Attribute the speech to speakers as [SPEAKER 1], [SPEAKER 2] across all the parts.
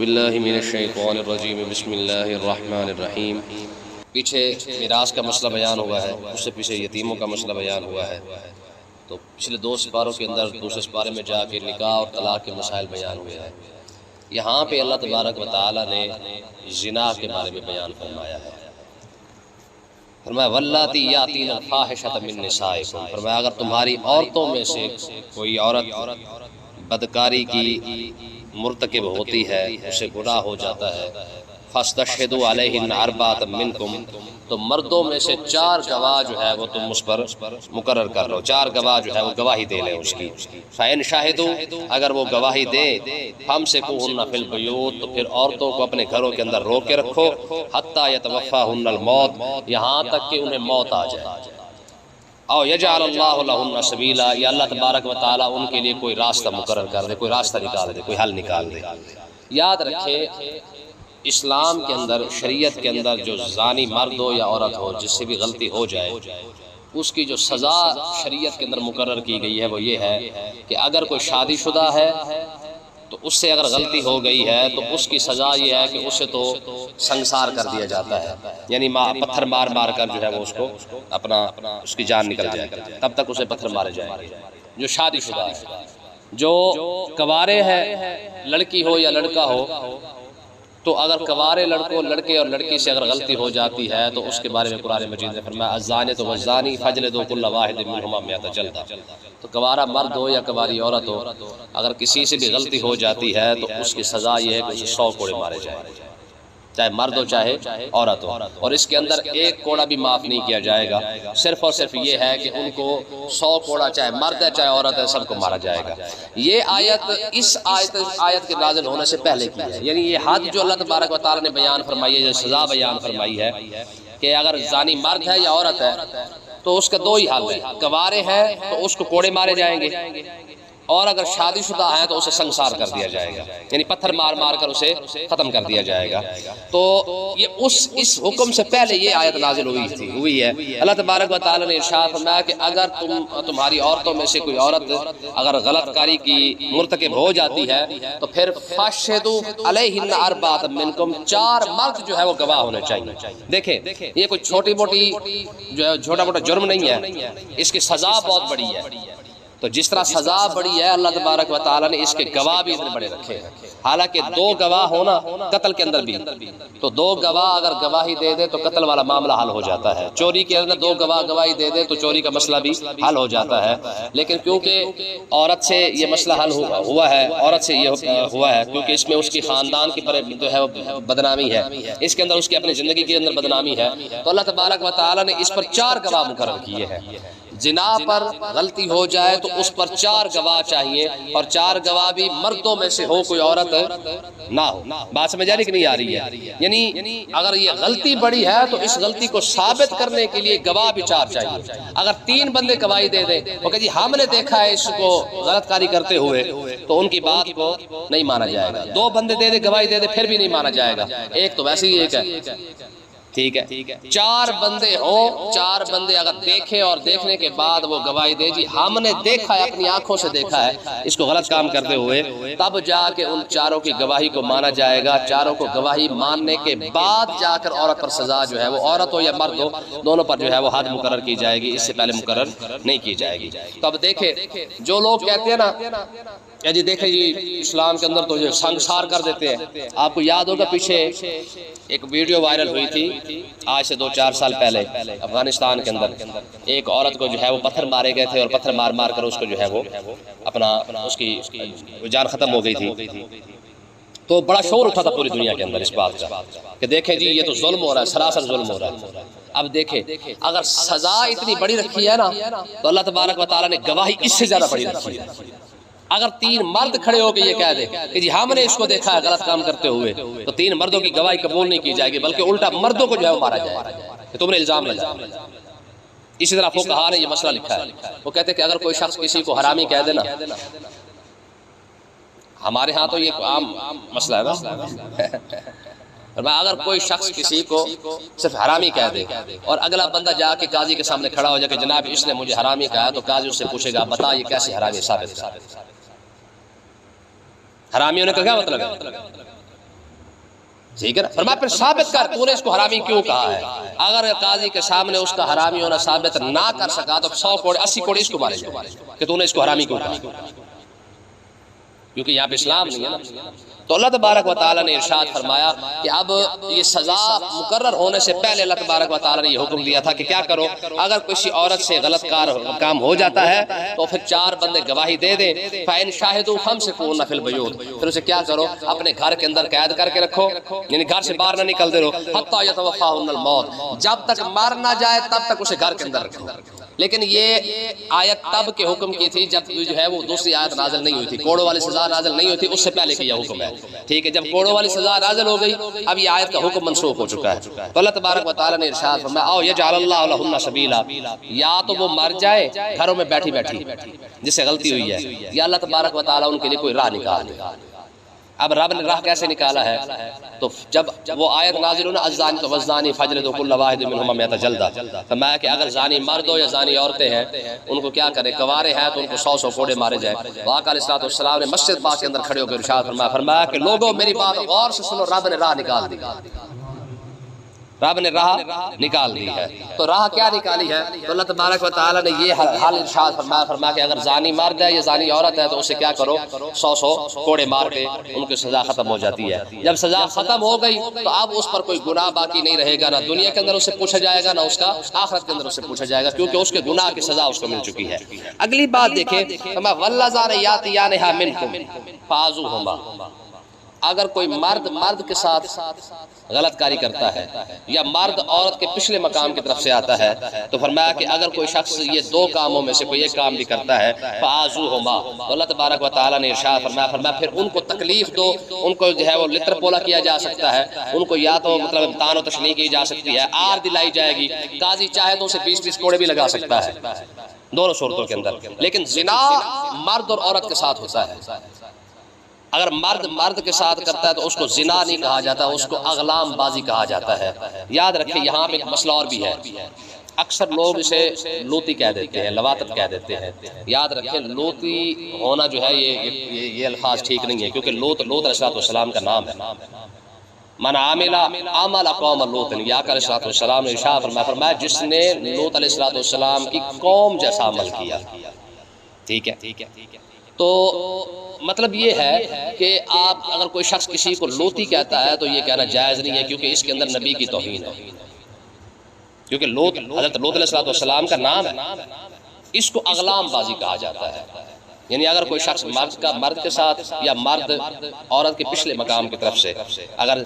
[SPEAKER 1] باللہ من الشیطان الرجیم بسم اللہ الرحمن الرحیم۔ پیچھے میراث کا مسئلہ بیان ہوا ہے، اس سے پیچھے یتیموں کا مسئلہ بیان ہوا ہے، تو پچھلے دو سپاروں کے اندر دوسرے سپارے میں جا کے نکاح اور طلاق کے مسائل بیان ہوئے ہیں۔ یہاں پہ اللہ تبارک و تعالی نے زنا کے بارے میں بیان فرمایا ہے۔ فرمایا واللاتی یاتین الفاحشۃ من نسائکم، فرمایا اگر تمہاری عورتوں میں سے کوئی عورت بدکاری کی مرتکب ہوتی ہے، اسے گناہ ہو جاتا ہے، فاستشہدوا علیہن اربعۃ منکم، تو مردوں میں سے 4 گواہ جو ہے وہ تم اس پر مقرر کر لو، 4 گواہ جو ہے وہ گواہی دے لیں اس کی۔ فإن شاہدوا، اگر وہ گواہی دے، فامسکوہن فی البیوت، تو پھر عورتوں کو اپنے گھروں کے اندر روک کے رکھو، حتی یتوفاہن الموت، یہاں تک کہ انہیں موت آ جائے، او یجعل اللہ لہن سبیلا، یا اللہ تبارک و تعالیٰ ان کے لیے کوئی راستہ مقرر کر دے، کوئی راستہ نکال دے، کوئی حل نکال دے۔ یاد رکھے اسلام کے اندر، شریعت کے اندر، جو زانی مرد ہو یا عورت ہو، جس سے بھی غلطی ہو جائے، اس کی جو سزا شریعت کے اندر مقرر کی گئی ہے وہ یہ ہے کہ اگر کوئی شادی شدہ ہے تو اس سے اگر غلطی ہو گئی ہے تو اس کی سزا یہ ہے کہ اسے تو سنسار کر دیا جاتا ہے، یعنی پتھر مار مار کر جو ہے وہ اس کو اس کی جان نکل جائے، تب تک اسے پتھر مارے جائیں گے۔ جو شادی شدہ ہے، جو کوارے ہے، لڑکی ہو یا لڑکا ہو، تو اگر کوارے لڑکے اور لڑکی سے اگر غلطی ہو جاتی ہے تو اس کے بارے میں قرآن مجید نے فرمایا الزانیۃ والزانی فاجلدوا کل واحد منہما 100 جلدہ، تو کوارا مرد ہو یا کواری عورت ہو، اگر کسی سے بھی غلطی ہو جاتی ہے تو اس کی سزا یہ ہے کہ اسے 100 کوڑے مارے جائیں، چاہے مرد ہو چاہے عورت ہو، اور اس کے اندر 1 کوڑا بھی معاف نہیں کیا جائے گا، صرف اور صرف یہ ہے کہ ان کو 100 کوڑا، چاہے مرد ہے چاہے عورت ہے، سب کو مارا جائے گا۔ یہ اس آیت کے نازل ہونے سے پہلے کی ہے، یعنی یہ حد جو اللہ تبارک و تعالیٰ نے بیان فرمائی ہے، جو سزا بیان فرمائی ہے کہ اگر زانی مرد ہے یا عورت ہے تو اس کا 2 ہی حال ہے، کوارے ہے تو اس کو کوڑے مارے جائیں گے، اور اگر شادی شدہ ہے تو اسے سنسار کر دیا جائے گا، یعنی پتھر مار مار کر اسے ختم کر دیا جائے گا۔ تو یہ اس حکم سے پہلے یہ آیت نازل ہوئی ہے۔ اللہ تبارک و تعالیٰ نے ارشاد فرمایا کہ اگر تمہاری عورتوں میں سے کوئی عورت اگر غلط کاری کی مرتکب ہو جاتی ہے تو پھر فاشہدوا علیہن اربعۃ منکم، 4 مرد جو ہے وہ گواہ ہونے چاہیے۔ دیکھیں یہ کوئی چھوٹا موٹا جرم نہیں ہے، اس کی سزا بہت بڑی ہے۔ تو جس طرح سزا بڑی ہے، اللہ تبارک و تعالیٰ نے اس کے گواہ بھی اتنے بڑے رکھے ہیں۔ حالانکہ 2 گواہ ہونا قتل کے اندر بھی، تو 2 گواہ اگر گواہی دے دے تو قتل والا معاملہ حل ہو جاتا ہے، چوری کے اندر 2 گواہ گواہی دے دے تو چوری کا مسئلہ بھی حل ہو جاتا ہے۔ لیکن کیونکہ عورت سے یہ مسئلہ حل ہوا ہے، عورت سے یہ ہوا ہے کیونکہ اس میں اس کی خاندان کی جو ہے بدنامی ہے، اس کے اندر اس کی اپنی زندگی کے اندر بدنامی ہے، تو اللہ تبارک و تعالیٰ نے اس پر 4 گواہ مقرر کیے ہیں۔ زنا پر غلطی ہو جائے تو اس پر 4 گواہ چاہیے، اور 4 گواہ بھی مردوں میں سے ہو، کوئی عورت نہ ہو۔ بات سمجھ آ رہی کہ نہیں آ رہی ہے؟ یعنی اگر یہ غلطی بڑی ہے تو اس غلطی کو ثابت کرنے کے لیے گواہ بھی 4 چاہیے۔ اگر 3 بندے گواہی دے دیں وہ کہ جی ہم نے دیکھا ہے اس کو غلط کاری کرتے ہوئے، تو ان کی بات کو نہیں مانا جائے گا۔ 2 بندے دے دے، گواہی دے دے، پھر بھی نہیں مانا جائے گا، ایک تو ویسے ہی ایک ہے، ٹھیک ہے۔ 4 بندے ہوں، 4 بندے اگر دیکھیں اور دیکھنے کے بعد وہ گواہی دے جی ہم نے دیکھا ہے، اپنی آنکھوں سے دیکھا ہے اس کو غلط کام کرتے ہوئے، تب جا کے ان 4 کی گواہی کو مانا جائے گا۔ 4 کو گواہی ماننے کے بعد جا کر عورت پر سزا جو ہے وہ عورت ہو یا مرد ہو، دونوں پر جو ہے وہ حد مقرر کی جائے گی، اس سے پہلے مقرر نہیں کی جائے گی۔ تو اب دیکھیں جو لوگ کہتے ہیں نا جی دیکھیں جی اسلام کے اندر تو جو سنسار کر دیتے ہیں، آپ کو یاد ہوگا پیچھے ایک ویڈیو وائرل ہوئی تھی آج سے 2-4 سال پہلے افغانستان کے اندر، ایک عورت کو جو ہے وہ پتھر مارے گئے تھے اور پتھر مار مار کر اس کو جو ہے وہ اس کی جان ختم ہو گئی تھی۔ تو بڑا شور اٹھا تھا پوری دنیا کے اندر اس بات کا کہ دیکھیں جی یہ تو ظلم ہو رہا ہے، سراسر ظلم ہو رہا ہے۔ اب دیکھیں اگر سزا اتنی بڑی رکھی ہے نا تو اللہ تبارک و تعالیٰ نے گواہی اس سے زیادہ بڑی رکھی ہے۔ اگر 3 مرد کھڑے ہو کے یہ کہہ دے کہ جی ہم نے اس کو دیکھا ہے غلط کام کرتے ہوئے، تو 3 مردوں کی گواہی قبول نہیں کی جائے گی، بلکہ الٹا مردوں کو جو ہے وہ مارا جائے گا کہ تم نے الزام لگایا۔ اسی طرح فقہا نے یہ مسئلہ لکھا ہے، وہ کہتے ہیں کہ اگر کوئی شخص کسی کو حرامی کہہ دے نا، ہمارے ہاں تو یہ عام مسئلہ ہے نا، اگر کوئی شخص کسی کو صرف حرامی کہہ دے اور اگلا بندہ جا کے قاضی کے سامنے کھڑا ہو جائے کہ جناب اس نے مجھے حرامی کہا، تو قاضی اس سے پوچھے گا بتا یہ کیسے حرامی ثابت ہے؟ حرامی ہونے کا کیا مطلب ہے؟ ٹھیک ہے نا. فرمایا پھر ثابت کر تو نے اس کو حرامی کیوں کہا ہے. اگر قاضی کے سامنے اس کا حرامی ہونا ثابت نہ کر سکا تو 100 کوڑے 80 کوڑے اس کو مارے جائے کہ تو نے اس کو حرامی کیوں کہا, کیونکہ یہاں پہ اسلام نہیں ہے نا. تو اللہ تبارک و تعالیٰ نے ارشاد فرمایا کہ اب یہ سزا مقرر ہونے سے پہلے اللہ تبارک و تعالیٰ نے یہ حکم دیا تھا کہ کیا کرو, اگر کسی عورت سے غلط کام ہو جاتا ہے تو پھر 4 بندے گواہی دے دیں. فَإِنْ شَاهِدُوا فَامْسِكُوهُنَّ فِي الْبُيُوتِ, پھر اسے کیا کرو اپنے گھر کے اندر قید کر کے رکھو, یعنی گھر سے باہر نہ نکلتے رہو. حَتَّى يَتَوَفَّاهُنَّ الْمَوْتُ, جب تک مر نہ جائے تب تک اسے گھر کے اندر رکھو. لیکن یہ آیت تب کے حکم کی تھی جب جو ہے وہ دوسری آیت نازل نہیں ہوئی تھی, کوڑوں والی سزا نازل نہیں ہوئی تھی, اس سے پہلے کی یہ حکم ہے. ٹھیک ہے, جب کوڑوں والی سزا نازل ہو گئی اب یہ آیت کا حکم منسوخ ہو چکا ہے. تو اللہ تبارک و تعالیٰ نے ارشاد فرمایا او یجعل اللہ لہن سبیلا, یا تو وہ مر جائے گھروں میں بیٹھی بیٹھی جس سے غلطی ہوئی ہے, یا اللہ تبارک و تعالیٰ ان کے لیے کوئی راہ نکالے. اب رب نے راہ کیسے نکالا ہے, تو جب وہ آیت نازل ہونا الزانی والزانی فجلدوا کل واحد منہما 100 جلدہ, فرمایا کہ اگر زانی مرد ہو یا زانی عورتیں ہیں ان کو کیا کرے, کوارے ہیں تو ان کو 100 کوڑے مارے جائے. آقا علیہ السلام نے مسجد پاک کے اندر کھڑے ہو کر ارشاد فرمایا کہ لوگوں میری بات غور سے سنو, رب نے راہ نکال دی, رب نے راہ نکال دی ہے. تو راہ کیا نکالی ہے, تو اللہ تبارک و تعالیٰ نے یہ حال ارشاد فرمایا کہ اگر زانی مرد ہے یا زانی عورت ہے تو اسے کیا کرو 100 کوڑے مار کے ان کی سزا ختم ہو جاتی ہے. جب سزا ختم ہو گئی تو اب اس پر کوئی گناہ باقی نہیں رہے گا, نہ دنیا کے اندر اسے پوچھا جائے گا نہ اس کا آخرت کے اندر اسے پوچھا جائے گا, کیونکہ اس کے گناہ کی سزا اس کو مل چکی ہے. اگلی بات دیکھیں, واللذان یاتیانھا منکم فآذوہما, اگر کوئی مرد کے ساتھ غلط کاری کرتا ہے یا مرد عورت کے پچھلے مقام کی طرف سے آتا ہے, تو فرمایا کہ اگر کوئی شخص یہ 2 کاموں میں سے کوئی ایک کام بھی کرتا ہے فآذوہما, تو اللہ تبارک و تعالیٰ نے ارشاد فرمایا پھر ان کو تکلیف دو, ان کو جو ہے وہ لتر پولا کیا جا سکتا ہے, ان کو یا تو مطلب تان و تشنیع کی جا سکتی ہے, آر دلائی جائے گی, قاضی چاہے تو اسے 20 کوڑے بھی لگا سکتا ہے دونوں صورتوں کے اندر. لیکن زنا مرد اور عورت کے ساتھ ہوتا ہے. اگر مرد کے ساتھ کرتا ہے تو اس کو زنا نہیں کہا جاتا, اس کو اغلام بازی کہا جاتا ہے. یاد رکھیں یہاں پہ ایک مسئلہ اور بھی ہے, اکثر لوگ اسے لوتی کہہ دیتے ہیں, لواطت کہہ دیتے ہیں. یاد رکھیں لوتی ہونا جو ہے یہ الفاظ ٹھیک نہیں ہے, کیونکہ لوط علیہ السلام کا نام ہے. من عمل قوم لوط, یا آقا علیہ السلام نے ارشاد فرمایا جس نے لوط علیہ السلام کی قوم جیسا عمل کیا. ٹھیک ہے, تو مطلب یہ ہے کہ آپ اگر کوئی شخص کسی کو لوتی کہتا ہے تو یہ کہنا جائز نہیں ہے, کیونکہ اس کے اندر نبی کی توہین ہے. کیونکہ حضرت لوط علیہ السلام کا نام ہے, اس کو اغلام بازی کہا جاتا ہے. یعنی اگر کوئی شخص مرد کے ساتھ یا مرد عورت کے پچھلے مقام کی طرف سے اگر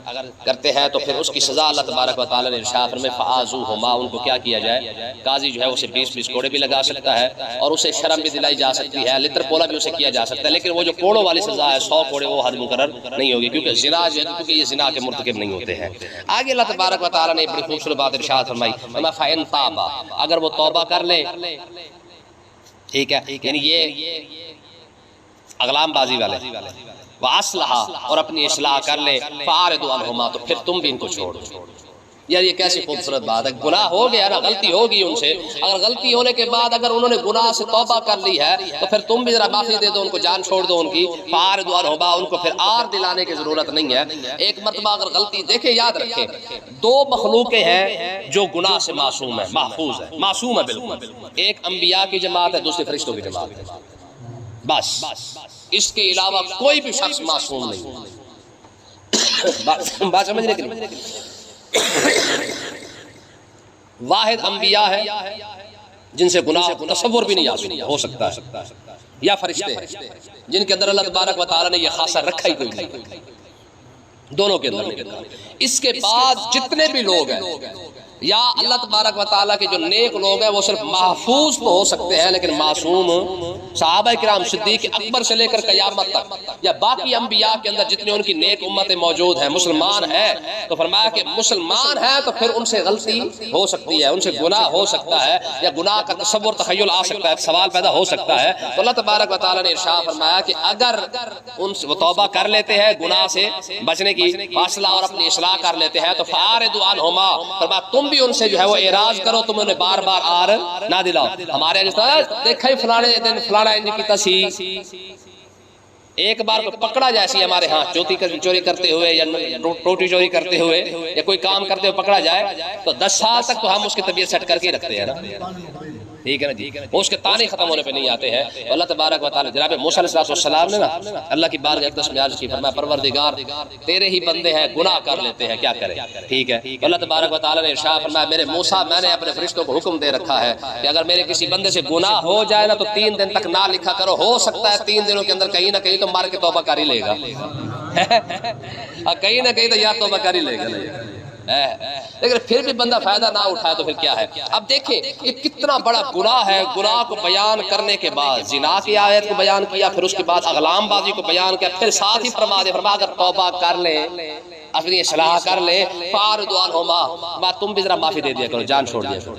[SPEAKER 1] کرتے ہیں تو پھر اس کی سزا اللہ تبارک و تعالیٰ نے ارشاد فرمایا فآذوہما, ان کو کیا کیا جائے, قاضی جو ہے اسے 20 کوڑے بھی لگا سکتا ہے اور اسے شرم بھی دلائی جا سکتی ہے, لتر پولا بھی اسے کیا جا سکتا ہے. لیکن وہ جو کوڑوں والی سزا ہے 100 کوڑے وہ حد مقرر نہیں ہوگی, کیونکہ زنا جو ہے کیونکہ یہ زنا کے مرتکب نہیں ہوتے ہیں. آگے اللہ تبارک و تعالیٰ نے بڑی خوبصورت بات ارشاد فرمائی, فَإِن تَابَا, اگر وہ توبہ کر لے. ٹھیک ہے, یعنی یہ اغلام بازی والے, وَأَصْلَحَ, اور اپنی اصلاح کر لے, فَأَعْرِضُوا عَنْهُمَا, تو پھر تم بھی ان کو چھوڑ دو. یار یہ کیسی خوبصورت بات ہے, گناہ ہو گیا نا, غلطی ہوگی ان سے, اگر غلطی ہونے کے بعد اگر انہوں نے گناہ سے توبہ کر لی ہے تو پھر تم بھی ذرا معافی دے دو, ان کو جان چھوڑ دو ان کی. فَأَعْرِضُوا عَنْهُمَا, ان کو پھر آر دلانے کی ضرورت نہیں ہے. ایک مرتبہ اگر غلطی دیکھیں, یاد رکھیں 2 مخلوقیں ہیں جو گناہ سے معصوم ہیں, محفوظ ہیں, معصوم ہے بالکل. ایک انبیاء کی جماعت ہے, دوسری فرشتوں کی جماعت ہے, بس. اس کے علاوہ کوئی بھی شخص معصوم نہیں. بات سمجھنے کے لیے واحد انبیاء ہے جن سے گناہ تصور بھی نہیں ہو سکتا ہے, یا فرشتے ہیں جن کے اندر اللہ تبارک و تعالیٰ نے یہ خاصہ رکھا ہی کوئی نہیں, دونوں کے اندر. اس کے بعد جتنے بھی لوگ ہیں یا اللہ تبارک و تعالیٰ کے جو نیک لوگ ہیں وہ صرف محفوظ تو ہو سکتے ہیں, لیکن معصوم صحابہ کرام صدیق اکبر سے لے کر قیامت تک یا باقی انبیاء کے اندر جتنے ان کی نیک امتیں موجود ہیں, مسلمان ہیں, تو فرمایا کہ مسلمان ہیں تو پھر ان سے غلطی ہو سکتی ہے, ان سے گناہ ہو سکتا ہے, یا گناہ کا تصور تخیل آ سکتا ہے, سوال پیدا ہو سکتا ہے. تو اللہ تبارک و تعالیٰ نے ارشاد فرمایا کہ اگر ان سے وہ توبہ کر لیتے ہیں, گناہ سے بچنے کی فاصلہ اور اپنی اصلاح کر لیتے ہیں, تو فَأَعْرِضُوا عَنْهُمَا, فرمایا تم بھی ان سے جو ہے وہ اعراض کرو, تم انہیں بار بار آر نہ دلاؤ. ہمارے جس طرح دیکھا ہی فلانے دن فلانا ان کی تصحیح, ایک بار کو پکڑا جائے ہمارے ہاں چوری کرتے ہوئے یا روٹی چوری کرتے ہوئے یا کوئی کام کرتے ہوئے پکڑا جائے تو 10 سال تک تو ہم اس کی طبیعت سیٹ کر کے رکھتے ہیں نا، ٹھیک ہے نا جی، وہ اس کے تانے ختم ہونے پہ نہیں آتے ہیں۔ اللہ تبارک و تعالی جناب موسیٰ علیہ السلام نے نا اللہ کی بارگاہ اقدس میں عرض کی، فرمایا پروردگار تیرے ہی بندے ہیں، گناہ کر لیتے ہیں، کیا کریں، ٹھیک ہے۔ اللہ تبارک و تعالی نے ارشاد فرمایا میرے موسیٰ میں نے اپنے فرشتوں کو حکم دے رکھا ہے کہ اگر میرے کسی بندے سے گناہ ہو جائے نا تو 3 دن تک نہ لکھا کرو، ہو سکتا ہے 3 دنوں کے اندر کہیں نہ کہیں تو مار کے توبہ کر ہی لے گا، کہیں نہ کہیں تو یا توبہ کر ہی لے گا، لیکن پھر بھی بندہ فائدہ نہ اٹھائے تو پھر کیا ہے۔ اب دیکھیں یہ کتنا بڑا گناہ ہے، گناہ کو بیان کرنے کے بعد زنا کی آیت کو بیان کیا، پھر اس کے بعد اغلام بازی کو بیان کیا، پھر ساتھ ہی فرما اگر توبہ کر لے، اپنی اصلاح کر لے، فَأَعْرِضُ عَنْهُمَا، تم بھی ذرا معافی دے دیا کرو، جان چھوڑ دیا کرو،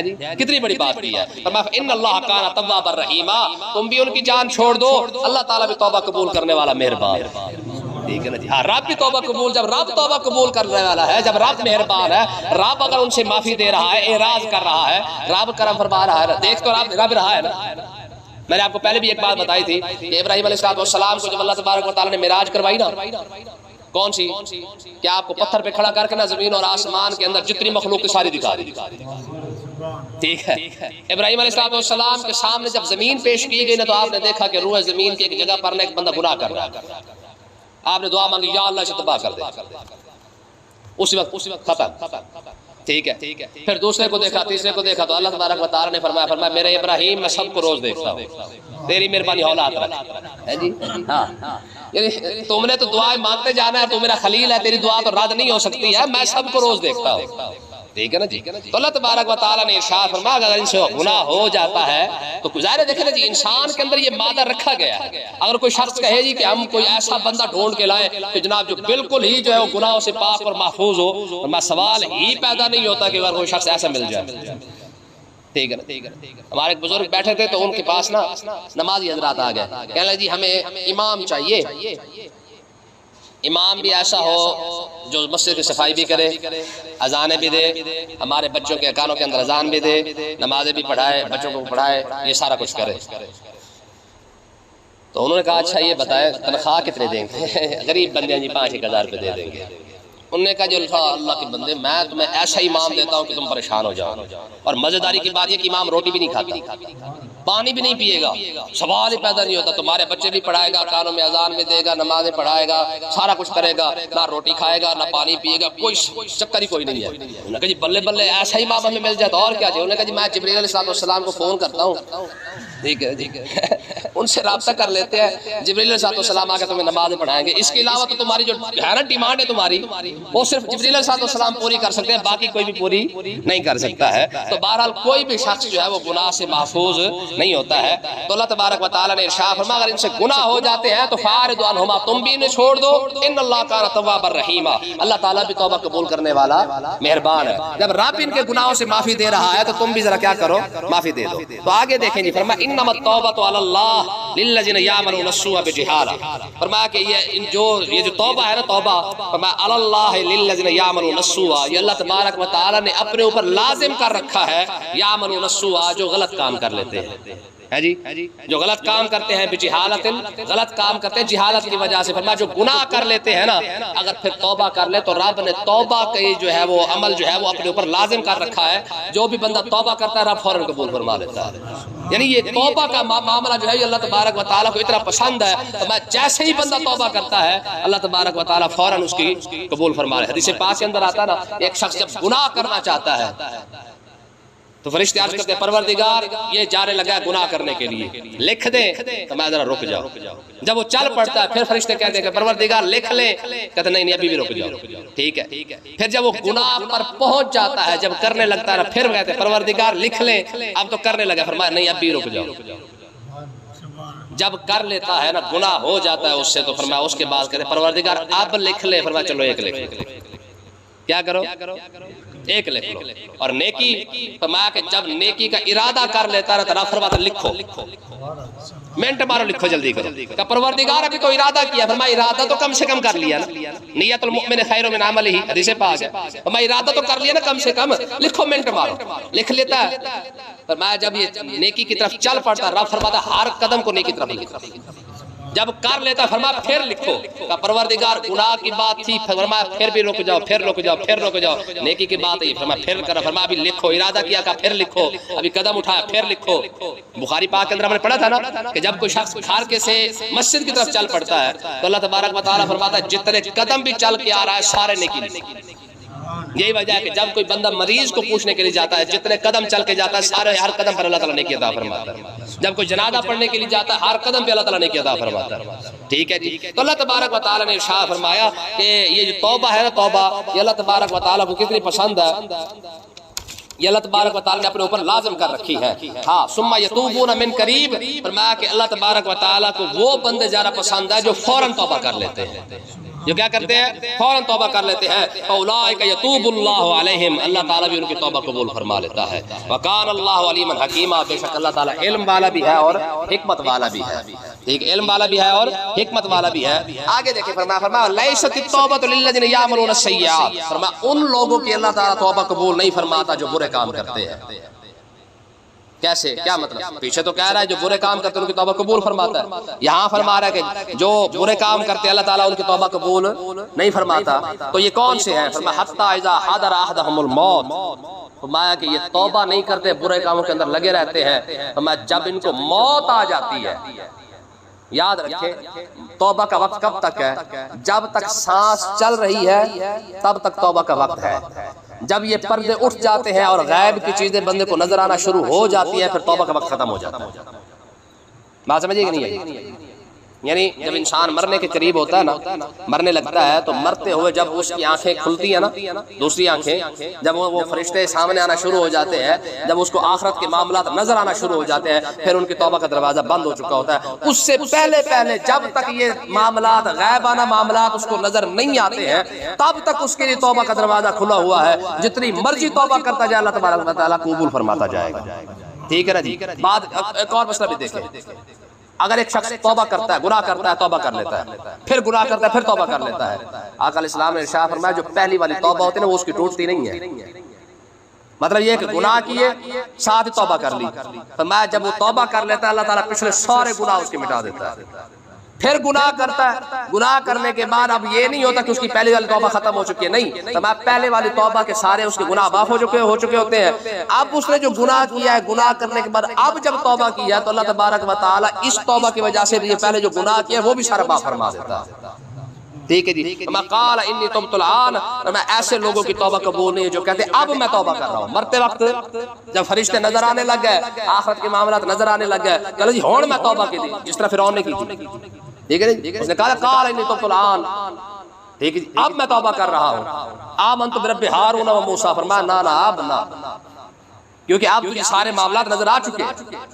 [SPEAKER 1] جی کتنی بڑی بات کی ہے۔ فرمایا ان اللہ کان توابا رحیما، تم بھی ان کی جان چھوڑ دو، اللہ تعالیٰ بھی توبہ قبول کرنے والا مہربان، ٹھیک ہے نا جی۔ ہاں رب بھی توبہ قبول، جب رب توبہ قبول کرنے والا ہے، جب رب مہربان ہے، رب اگر ان سے معافی دے رہا ہے، اعراض کر رہا ہے، رب کرم فرما رہا ہے، دیکھ تو رب رہا ہے نا۔ میں نے آپ کو پہلے بھی ایک بات بتائی تھی کہ ابراہیم علیہ السلام کو جب اللہ تبارک و تعالیٰ نے معراج کروائی نا، کون سی، کہ آپ کو پتھر پہ کھڑا کر کے نا زمین اور آسمان کے اندر جتنی مخلوق کی ساری دکھا دی، ٹھیک ہے۔ ابراہیم علیہ السلام کے سامنے جب زمین پیش کی گئی نا تو آپ نے دیکھا کہ روح زمین کی ایک جگہ پر ایک بندہ گناہ کر رہا ہے، آپ نے دعا مانگی یا اللہ اسے تباہ کر دے، اسی وقت ختم، ٹھیک ہے۔ پھر دوسرے کو دیکھا، تیسرے کو دیکھا تو اللہ تبارک و تعالیٰ نے فرمایا میرے ابراہیم میں سب کو روز دیکھتا ہوں، تیری مہربانی اولاد رکھ، ہے جی، ہاں یعنی تم نے تو دعائیں مانگتے جانا ہے، تو میرا خلیل ہے، تیری دعا تو رد نہیں ہو سکتی ہے، میں سب کو روز دیکھتا ہوں، ٹھیک ہے نا جی۔ تو اللہ تبارک و تعالیٰ نے ارشاد فرمایا اگر ان سے گناہ ہو جاتا ہے تو ظاہر دیکھیں نا جی، انسان کے اندر یہ مادہ رکھا گیا ہے۔ اگر کوئی شخص کہے جی کہ ہم کوئی ایسا بندہ ڈھونڈ کے لائیں کہ جناب جو بالکل ہی جو ہے وہ گناہوں سے پاک اور محفوظ ہو، اور میں سوال ہی پیدا نہیں ہوتا کہ اگر کوئی شخص ایسا مل جائے، ٹھیک ہے نا۔ ہمارے بزرگ بیٹھے تھے تو ان کے پاس نا نمازی حضرات آ گئے، کہنے لگے جی ہمیں امام چاہیے، امام بھی ایسا ہو جو مسجد کی صفائی بھی کرے، اذانیں بھی دے، ہمارے بچوں کے کانوں کے اندر اذان بھی دے، نمازیں بھی پڑھائے، بچوں کو پڑھائے، یہ سارا کچھ کرے۔ تو انہوں نے کہا اچھا یہ بتائیں تنخواہ کتنے دیں گے؟ غریب بندے ہیں جی 5-1 ہزار روپے دے دیں گے۔ انہوں نے کہا جو اللہ کے بندے میں تمہیں ایسا امام دیتا ہوں کہ تم پریشان ہو جاؤ، اور مزیداری کی بات یہ کہ امام روٹی بھی نہیں کھاتا، پانی بھی نہیں پیے گا، سوال ہی پیدا نہیں ہوتا، تمہارے بچے بھی پڑھائے گا، کانوں میں اذان بھی دے گا، نمازیں پڑھائے گا، سارا کچھ کرے گا، نہ روٹی کھائے گا نہ پانی پیے گا، کوئی چکر ہی کوئی نہیں ہے۔ انہوں نے کہا جی بلے بلے ایسا ہی امام ہمیں مل جاتا اور کیا چاہیے؟ انہوں نے کہا جی میں جبرائیل علیہ السلام کو فون کرتا ہوں، ٹھیک ہے جی، ان سے رابطہ کر لیتے ہیں، جبرائیل علیہ السلام آ کے تمہیں نمازیں پڑھائیں گے، اس کے علاوہ تو تمہاری جو ہے نا ڈیمانڈ ہے تمہاری وہ صرف جبرائیل علیہ السلام پوری کر سکتے ہیں، باقی کوئی بھی پوری نہیں کر سکتا ہے۔ تو بہرحال کوئی بھی شخص جو ہے وہ گناہ سے محفوظ نہیں ہوتا ہے۔ تو اللہ تبارک و تعالیٰ نے ارشاد فرمایا اگر ان سے گناہ ہو جاتے ہیں تو فَأَعْرِضُ عَنْهُمَا، تم بھی انہیں چھوڑ دو، ان اللہ کان توابا رحیما، اللہ تعالیٰ بھی توبہ قبول کرنے والا مہربان ہے۔ جب رب ان کے گناہوں سے معافی دے رہا ہے تو تم بھی ذرا کیا کرو، معافی دے دو۔ تو آگے دیکھیں جی، فرمایا انما التوبۃ علی اللہ للذین یعملون السوء بجہالہ، فرمایا کہ یہ جو توبہ ہے نا، توبہ فرمایا علی اللہ للذین یعملون السوء، یہ اللہ تبارک و تعالیٰ نے اپنے اوپر لازم کر رکھا ہے، یعملون السوء جو غلط کام کر لیتے ہیں، ہے جی، جو غلط کام کرتے ہیں، بجہالت، غلط کام کرتے ہیں جہالت کی وجہ سے، فرمایا جو گناہ کر لیتے ہیں نا، اگر پھر توبہ کر لے تو رب نے توبہ کے جو ہے وہ عمل جو ہے وہ اپنے اوپر لازم کر رکھا ہے، جو بھی بندہ توبہ کرتا ہے رب فوراً قبول فرما لیتا ہے۔ یعنی یہ توبہ کا معاملہ جو ہے یہ اللہ تبارک و تعالیٰ کو اتنا پسند ہے، تو میں جیسے ہی بندہ توبہ کرتا ہے اللہ تبارک و تعالیٰ فوراً اس کی قبول فرما رہے۔ حدیث پاک کے اندر آتا نا، ایک شخص جب گناہ کرنا چاہتا ہے تو فرشتے عرض کرتے ہیں پروردگار یہ جانے لگا ہے گناہ کرنے کے لیے، لکھ دیں، تو میں ذرا رک جاؤ۔ جب وہ چل پڑتا ہے پھر فرشتے کہتے ہیں کہ پروردگار لکھ لیں، کہتے ہیں نہیں ابھی بھی رک جاؤ، ٹھیک ہے۔ پھر جب وہ گناہ پر پہنچ جاتا ہے، جب کرنے لگتا ہے پھر کہتے ہیں پروردگار لکھ لیں، اب تو کرنے لگا، فرمایا نہیں اب بھی رک جاؤ۔ جب کر لیتا ہے نا، گناہ ہو جاتا ہے اس سے، تو فرمایا اس کے بعد کہتے ہیں پروردگار اب لکھ لے، فرمایا چلو ایک لکھ لو، کیا کرو، ایک لکھ لو۔ اور نیکی فرمایا کہ جب نیکی کا ارادہ کر لیتا ہے تو فرماتا لکھو، منٹ مارو لکھو جلدی کرو، کہ پروردگار ابھی تو ارادہ کیا، فرمایا ارادہ تو کم سے کم کر لیا نا، نیت المؤمن خیر من عملہ، حدیث پاک ہے، فرمایا ارادہ تو کر لیا نا کم سے کم، لکھو منٹ مارو، لکھ لیتا ہے۔ فرمایا جب یہ نیکی کی طرف چل پڑتا ہے رب فرماتا ہر قدم کو نیکی کی طرف لکھو، جب کر لیتا فرمایا پھر لکھو، کہ پروردگار گناہ کی بات تھی، فرمایا پھر بھی رک جاؤ، پھر رک جاؤ، پھر رک جاؤ، نیکی کی بات ہے فرمایا پھر کرو، فرمایا ابھی لکھو، ارادہ کیا کہ پھر لکھو، ابھی قدم اٹھایا پھر لکھو۔ بخاری پاک کے اندر ہم نے پڑھا تھا نا کہ جب کوئی شخص کھارکے سے مسجد کی طرف چل پڑتا ہے تو اللہ تبارک و تعالیٰ فرماتا ہے جتنے قدم بھی چل کے آ رہا ہے سارے نیکی لکھو۔ یہی وجہ ہے کہ جب کوئی بندہ مریض کو پوچھنے کے لیے جاتا ہے جتنے قدم چل کے جاتا ہے سارے ہر قدم پر اللہ تعالیٰ نیکی عطا فرماتا ہے۔ جب کوئی جنازہ پڑھنے کے لیے جاتا ہے ہر قدم پہ اللہ تعالیٰ نیکی عطا فرماتا ہے۔ ٹھیک ہے جی، تو اللہ تبارک و تعالیٰ نے ارشاد فرمایا کہ یہ جو توبہ ہے نا، توبہ یہ اللہ تبارک و تعالیٰ کو کتنی پسند ہے، یہ اللہ تبارک و تعالیٰ نے اپنے اوپر لازم کر رکھی ہے۔ ہاں ثم یتوبون من قریب، فرمایا کہ اللہ تبارک و تعالیٰ کو وہ بندے زیادہ پسند ہے جو فوراً توبہ کر لیتے ہیں، جو کیا کرتے ہیں فوراً توبہ کر لیتے ہیں۔ اولئک یتوب اللہ علیہم، اللہ تعالیٰ بھی ان کی توبہ قبول فرما لیتا ہے۔ وکان اللہ علیما حکیما، بے شک اللہ تعالیٰ علم والا بھی ہے اور حکمت والا بھی ہے۔ ٹھیک، علم والا بھی ہے اور حکمت والا بھی ہے۔ آگے دیکھیں فرمایا لیست التوبۃ للذین یعملون السیئات، فرمایا ان لوگوں کی اللہ تعالیٰ توبہ قبول نہیں فرماتا جو برے کام کرتے ہیں۔ کیسے، کیا مطلب؟ پیچھے تو کہہ رہا ہے جو برے کام کرتے ہیں ان کی توبہ قبول فرماتا ہے، یہاں فرما رہا ہے کہ جو برے کام کرتے ہیں اللہ تعالیٰ ان کی توبہ قبول نہیں فرماتا۔ تو یہ کون سے ہیں؟ فرمایا حتی اذا حضر احدهم الموت، فرمایا کہ یہ توبہ نہیں کرتے، برے کاموں کے اندر لگے رہتے ہیں، فرمایا جب ان کو موت آ جاتی ہے۔ یاد رکھیں توبہ کا وقت کب تک ہے؟ جب تک سانس چل رہی ہے تب تک توبہ کا وقت ہے۔ جب یہ پردے اٹھ جاتے ہیں اور غیب کی چیزیں بندے کو نظر آنا شروع ہو جاتی ہیں پھر توبہ کا وقت ختم ہو جاتا ہے۔ بات سمجھیے کہ نہیں ہے؟ یعنی جب انسان مرنے کے قریب ہوتا ہے نا، مرنے لگتا ہے تو مرتے ہوئے جب اس کی آنکھیں کھلتی ہیں نا، دوسری آنکھیں، جب وہ فرشتے سامنے آنا شروع ہو جاتے ہیں، جب اس کو آخرت کے معاملات نظر آنا شروع ہو جاتے ہیں پھر ان کی توبہ کا دروازہ بند ہو چکا ہوتا ہے۔ اس سے پہلے جب تک یہ معاملات غیبانہ معاملات اس کو نظر نہیں آتے ہیں تب تک اس کے لیے توبہ کا دروازہ کھلا ہوا ہے، جتنی مرضی توبہ کرتا جائے اللہ تبارک و تعالیٰ قبول فرماتا جائے گا۔ ٹھیک ہے نا جی؟ بات ایک اور مسئلہ بھی دیکھیں، اگر ایک شخص توبہ کرتا ہے، گناہ کرتا ہے، توبہ کر لیتا ہے، پھر گناہ کرتا ہے، پھر توبہ کر لیتا ہے، آقا علیہ السلام نے ارشاد فرمایا جو پہلی والی توبہ ہوتی ہے نا وہ اس کی ٹوٹتی نہیں ہے۔ مطلب یہ کہ گناہ کیے ساتھ توبہ کر لی، فرمایا جب وہ توبہ کر لیتا ہے اللہ تعالیٰ پچھلے سارے گناہ اس کے مٹا دیتا ہے۔ پھر گناہ کرتا ہے، گناہ کرنے کے بعد اب یہ نہیں ہوتا کہ اس کی پہلی والی توبہ ختم ہو چکی ہے، نہیں، فرمایا پہلے والی توبہ کے سارے اس کے گناہ معاف ہو چکے ہوتے ہیں۔ اب اس نے جو گناہ کیا ہے، گناہ کرنے کے بعد اب جب توبہ کیا تو اللہ تبارک و تعالیٰ اس توبہ کی وجہ سے یہ پہلے جو گناہ کیا ہے وہ بھی سارا معاف فرما دیتا ہے۔ ٹھیک ہے جی؟ میں قال انی تبت الآن، میں ایسے لوگوں کی توبہ قبول نہیں ہے جو کہتے ہیں اب میں توبہ کر رہا ہوں۔ مرتے وقت جب فرشتے نظر آنے لگ گئے، آخرت کے معاملات نظر آنے لگ گئے، چلو جی ہون میں توبہ کی دی، جس طرح فرعون نے کی تھی۔ ٹھیک ہے جی؟ اس نے کہا قال انی تبت الآن، ٹھیک ہے جی، اب میں توبہ کر رہا ہوں۔ آمنت برب ہارون و موسیٰ، فرمایا نہ اب نہ، کیونکہ اب تجھے سارے معاملات نظر آ چکے ہیں۔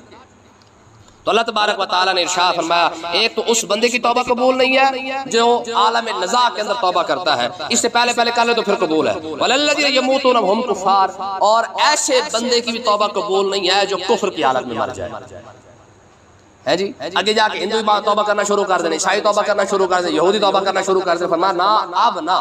[SPEAKER 1] تو اللہ تبارک و تعالیٰ نے ارشاد فرمایا ایک تو اس بندے کی توبہ قبول نہیں ہے جو عالم نزاع کے اندر توبہ کرتا ہے، اس سے پہلے کر لے تو پھر قبول ہے۔ وَلَلَّذِينَ يَمُوتُونَ وَهُمْ كُفَّارٌ، اور ایسے بندے کی بھی توبہ قبول نہیں ہے جو کفر کی حالت میں مر جائے ہے جی۔ آگے جا کے ہندو توبہ کرنا شروع کر دیں، عیسائی توبہ کرنا شروع کر دیں، یہودی توبہ کرنا شروع کر دیں، فرمایا نہ اب نہ۔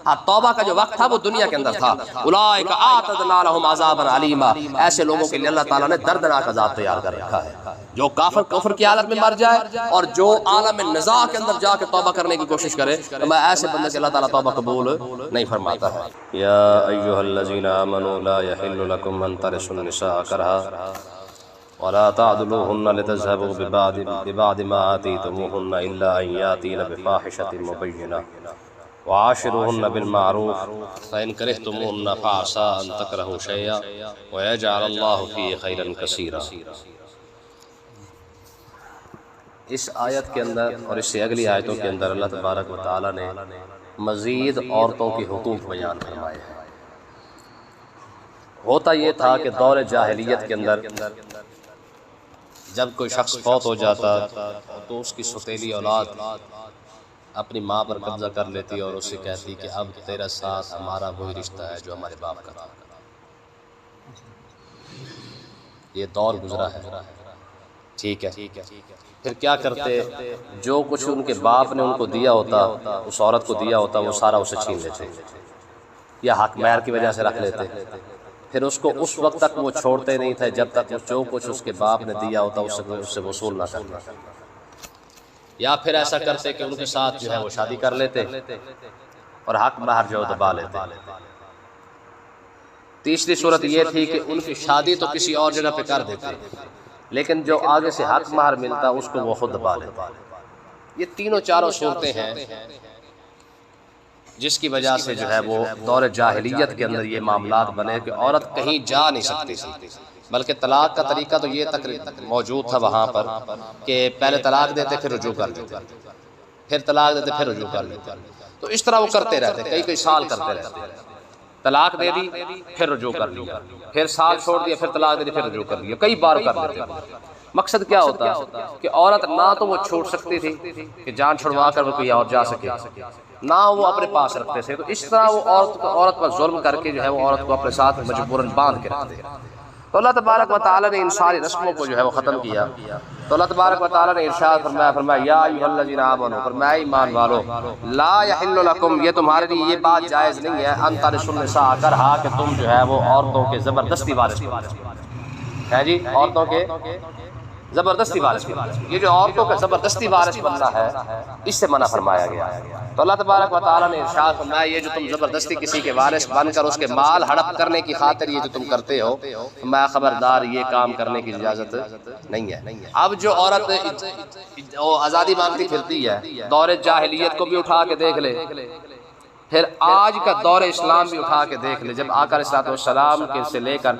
[SPEAKER 1] ہاں توبہ کا جو وقت تھا وہ دنیا کے اندر تھا۔ اولئک اعتدنا لهم عذابا علیما، ایسے لوگوں کے لیے اللہ تعالیٰ نے دردناک عذاب تیار کر رکھا ہے، جو کفر کی حالت میں مر جائے اور جو عالم نزاع کے اندر جا کے توبہ کرنے کی کوشش کرے، میں ایسے بندے سے اللہ تعالیٰ توبہ قبول نہیں فرماتا ہے۔
[SPEAKER 2] یا ایھا الذین آمنوا لا یحل لکم ان ترثوا النساء کرہا ولا تعضلوهن لتذهبوا ببعض ما آتيتموهن إلا أن يأتين بفاحشة مبينة وعاشروهن بالمعروف
[SPEAKER 1] فإن كرهتموهن فعسى أن تكرهوا شيئا ويجعل الله فيه خيرا كثيرا۔
[SPEAKER 2] اس آیت کے اندر اور اس سے اگلی آیتوں کے اندر اللہ تبارک و تعالیٰ نے مزید عورتوں کے حقوق بیان فرمائے ہیں۔ ہوتا یہ تھا کہ دور جاہلیت کے اندر جب کوئی شخص فوت ہو جاتا تو اس کی سوتیلی اولاد اپنی ماں پر قبضہ کر لیتی اور اسے کہتی کہ اب تیرا ساتھ ہمارا وہی رشتہ ہے جو ہمارے باپ کا تھا۔ یہ دور گزرا ہے، ٹھیک ہے۔ پھر کیا کرتے، جو کچھ ان کے باپ نے ان کو دیا ہوتا، اس عورت کو دیا ہوتا، وہ سارا اسے چھین لیتے یا حق مہر کی وجہ سے رکھ لیتے۔ پھر اس کو اس وقت تک وہ چھوڑتے نہیں تھے جب تک جو کچھ اس کے باپ نے دیا ہوتا اس سے وصول نہ کرنا۔ یا پھر ایسا کرتے کہ ان کے ساتھ جو ہے وہ شادی کر لیتے اور حق مہر جو دبا لیتے۔ تیسری صورت یہ تھی کہ ان کی شادی تو کسی اور جگہ پہ کر دیتے، لیکن جو آگے سے حق مہر ملتا اس کو وہ خود دبا لیتے۔ یہ تینوں چاروں صورتیں ہیں جس کی وجہ سے جو ہے وہ دور جاہلیت کے اندر یہ معاملات بنے کہ عورت کہیں جا نہیں سکتی تھی، بلکہ طلاق کا طریقہ تو یہ تک موجود تھا وہاں پر کہ پہلے طلاق دیتے پھر رجوع کر دیتے، پھر طلاق دیتے پھر رجوع کر دیتے۔ تو اس طرح وہ کرتے رہتے، کئی سال کرتے رہتے، طلاق دے دی پھر رجوع کر لیا، پھر سال چھوڑ دیا، پھر طلاق دے دی پھر رجوع کر لیا، کئی بار کر لیتے۔ مقصد کیا ہوتا کہ عورت نہ تو وہ چھوڑ سکتی تھی کہ جان چھڑوا کر وہ کوئی اور جا سکے، نہ وہ اپنے پاس رکھتے تھے، تو اس طرح وہ عورت پر ظلم کر کے جو ہے وہ عورت کو اپنے ساتھ مجبوراً باندھ کے رکھتے۔ تو اللہ تبارک و تعالیٰ نے ان ساری رسموں کو جو ہے وہ ختم کیا۔ تو اللہ تبارک و تعالیٰ نے ارشاد فرمایا یا ایھا الذین آمنوا، فرمایا ایمان والو، لا یحل لکم، یہ تمہارے لیے یہ بات جائز نہیں ہے، ان ترثوا النساء کرہا، کہ تم جو ہے وہ عورتوں کے زبردستی وارث ہے جی، عورتوں کے زبردستی وارث، یہ جو عورتوں کا زبردستی وارث بننا ہے اس سے منع فرمایا گیا ہے۔ تو اللہ تبارک و تعالیٰ نے ارشاد فرمایا یہ جو تم زبردستی کسی کے وارث بن کر اس کے مال ہڑپ کرنے کی خاطر یہ جو تم کرتے ہو، میں خبردار یہ کام کرنے کی اجازت نہیں ہے۔ اب جو عورت آزادی مانگتی پھرتی ہے، دور جاہلیت کو بھی اٹھا کے دیکھ لے، پھر آج کا دور اسلام بھی اٹھا کے دیکھ لے، جب آقا علیہ السلام کے سے لے کر